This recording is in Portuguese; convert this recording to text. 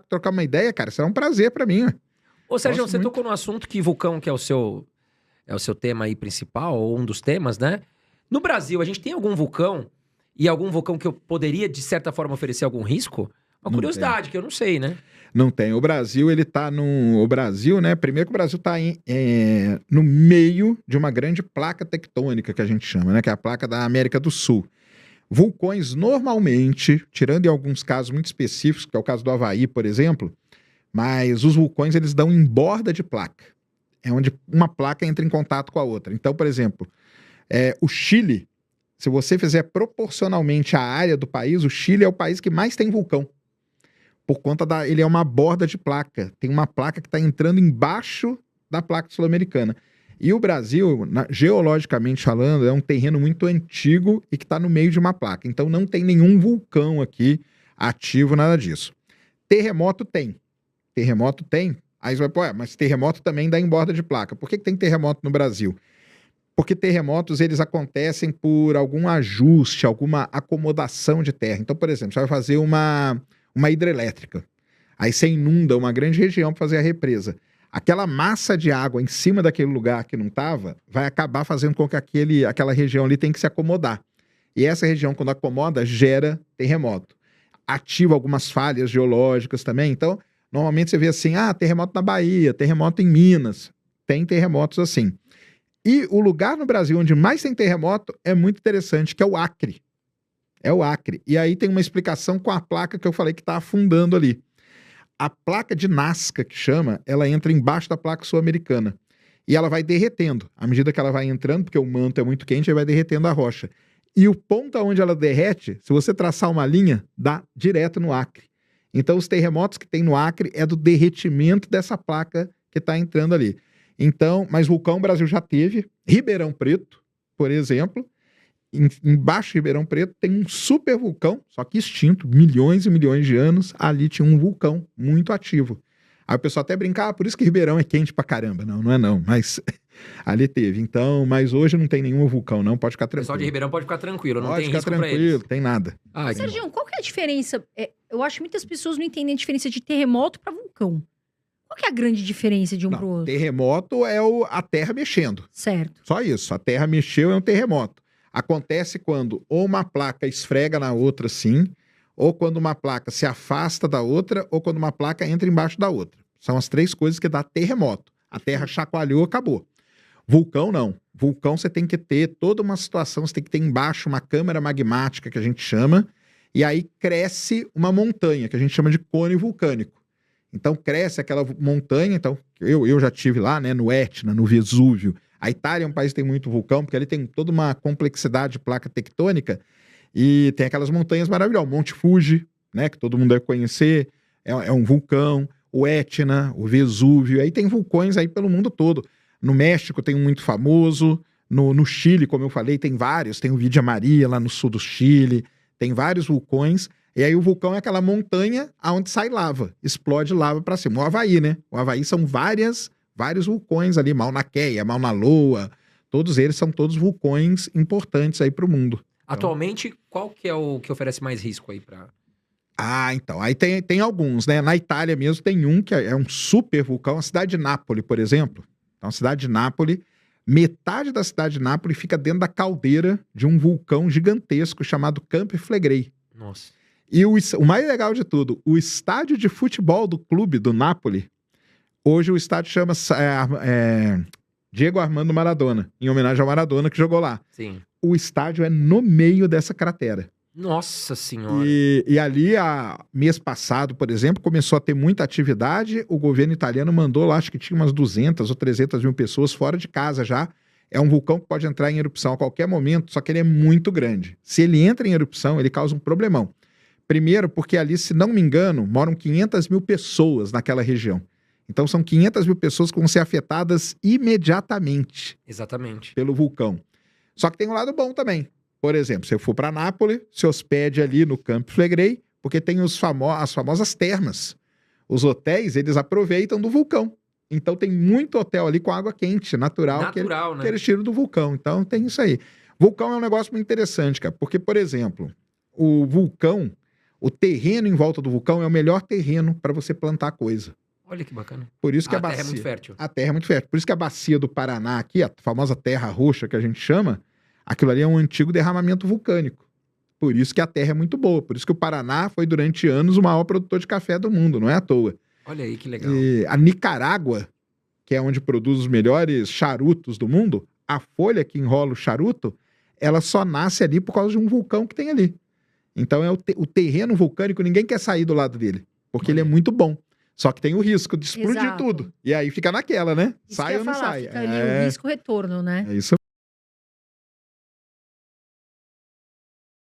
trocar uma ideia, cara, será um prazer pra mim. Ô, Sérgio, Gosto você muito. tocou no assunto que vulcão, que é o seu tema aí principal, ou um dos temas, né? No Brasil, a gente tem algum vulcão e algum vulcão que eu poderia, de certa forma, oferecer algum risco? Uma Não curiosidade, que eu não sei, né? Não tem. O Brasil, ele tá no... O Brasil, né? Primeiro que o Brasil tá no meio de uma grande placa tectônica, que a gente chama, né? Que é a placa da América do Sul. Vulcões, normalmente, tirando em alguns casos muito específicos, que é o caso do Havaí, por exemplo, mas os vulcões, eles dão em borda de placa. É onde uma placa entra em contato com a outra. Então, por exemplo, o Chile, se você fizer proporcionalmente a área do país, o Chile é o país que mais tem vulcão. Por conta ele é uma borda de placa. Tem uma placa que está entrando embaixo da placa sul-americana. E o Brasil, geologicamente falando, é um terreno muito antigo e que está no meio de uma placa. Então não tem nenhum vulcão aqui ativo, nada disso. Terremoto tem. Terremoto tem. Aí você vai, pô, mas terremoto também dá em borda de placa. Por que tem terremoto no Brasil? Porque terremotos, eles acontecem por algum ajuste, alguma acomodação de terra. Então, por exemplo, você vai fazer uma hidrelétrica. Aí você inunda uma grande região para fazer a represa. Aquela massa de água em cima daquele lugar que não estava, vai acabar fazendo com que aquela região ali tenha que se acomodar. E essa região, quando acomoda, gera terremoto. Ativa algumas falhas geológicas também. Então, normalmente você vê assim, terremoto na Bahia, terremoto em Minas. Tem terremotos assim. E o lugar no Brasil onde mais tem terremoto é muito interessante, que é o Acre. É o Acre. E aí tem uma explicação com a placa que eu falei que está afundando ali. A placa de Nazca, que chama, ela entra embaixo da placa sul-americana. E ela vai derretendo. À medida que ela vai entrando, porque o manto é muito quente, aí vai derretendo a rocha. E o ponto onde ela derrete, se você traçar uma linha, dá direto no Acre. Então, os terremotos que tem no Acre é do derretimento dessa placa que está entrando ali. Então, mas vulcão o Brasil já teve. Ribeirão Preto, por exemplo. Embaixo de Ribeirão Preto tem um super vulcão, só que extinto, milhões e milhões de anos. Ali tinha um vulcão muito ativo. Aí o pessoal até brincava, por isso que Ribeirão é quente pra caramba. Não, não é não, mas ali teve. Então, mas hoje não tem nenhum vulcão, não, pode ficar O tranquilo. pessoal de Ribeirão pode ficar tranquilo, não Pode tem ficar risco pra tranquilo, eles. tem nada. Sérgio, qual que é a diferença? Eu acho que muitas pessoas não entendem a diferença de terremoto pra vulcão. Qual que é a grande diferença de um pro outro? Terremoto é a terra mexendo. Certo. Só isso, a terra mexeu é um terremoto. Acontece quando ou uma placa esfrega na outra, sim, ou quando uma placa se afasta da outra, ou quando uma placa entra embaixo da outra. São as três coisas que dá terremoto. A terra chacoalhou, acabou. Vulcão, não. Vulcão você tem que ter toda uma situação, você tem que ter embaixo uma câmara magmática, que a gente chama, e aí cresce uma montanha, que a gente chama de cone vulcânico. Então cresce aquela montanha, então eu já tive lá, né, no Etna, no Vesúvio. A Itália é um país que tem muito vulcão, porque ali tem toda uma complexidade de placa tectônica e tem aquelas montanhas maravilhosas. Monte Fuji, né, que todo mundo deve conhecer, é um vulcão. O Etna, o Vesúvio, aí tem vulcões aí pelo mundo todo. No México tem um muito famoso, no Chile, como eu falei, tem vários. Tem o Vidia Maria lá no sul do Chile, tem vários vulcões. E aí o vulcão é aquela montanha aonde sai lava, explode lava para cima. O Havaí, né? O Havaí são vários vulcões ali, Mauna Kea, Mauna Loa, todos eles são todos vulcões importantes aí para o mundo. Atualmente, qual que é o que oferece mais risco aí pra... Então, aí tem alguns, né? Na Itália mesmo tem um que é um super vulcão, a cidade de Nápoles, por exemplo. Então, a cidade de Nápoles, metade da cidade de Nápoles fica dentro da caldeira de um vulcão gigantesco chamado Campi Flegrei. Nossa. E o mais legal de tudo, o estádio de futebol do clube do Nápoles, hoje o estádio chama Diego Armando Maradona, em homenagem ao Maradona que jogou lá. Sim. O estádio é no meio dessa cratera. Nossa senhora. E ali, mês passado, por exemplo, começou a ter muita atividade. O governo italiano mandou lá, acho que tinha umas 200 ou 300 mil pessoas fora de casa já. É um vulcão que pode entrar em erupção a qualquer momento, só que ele é muito grande. Se ele entra em erupção, ele causa um problemão. Primeiro, porque ali, se não me engano, moram 500 mil pessoas naquela região. Então, são 500 mil pessoas que vão ser afetadas imediatamente. Exatamente. Pelo vulcão. Só que tem um lado bom também. Por exemplo, se eu for para Nápoles, se hospede ali no Campi Flegrei, porque tem as famosas termas. Os hotéis, eles aproveitam do vulcão. Então tem muito hotel ali com água quente, natural, né? que eles tiram do vulcão. Então tem isso aí. Vulcão é um negócio muito interessante, cara, porque, por exemplo, o vulcão, O terreno em volta do vulcão é o melhor terreno para você plantar coisa. Olha que bacana. Por isso que A a terra bacia... é muito fértil. A terra é muito fértil. Por isso que a bacia do Paraná aqui, a famosa terra roxa que a gente chama, aquilo ali é um antigo derramamento vulcânico. Por isso que a terra é muito boa. Por isso que o Paraná foi durante anos o maior produtor de café do mundo, não é à toa. Olha aí que legal. E a Nicarágua, que é onde produz os melhores charutos do mundo, a folha que enrola o charuto, ela só nasce ali por causa de um vulcão que tem ali. Então o terreno vulcânico, ninguém quer sair do lado dele, porque ele é Olha. muito bom. Só que tem o risco de explodir Exato. tudo. E aí fica naquela, né? Isso sai que eu ou ia não falar, sai. fica ali o risco-retorno, né? É isso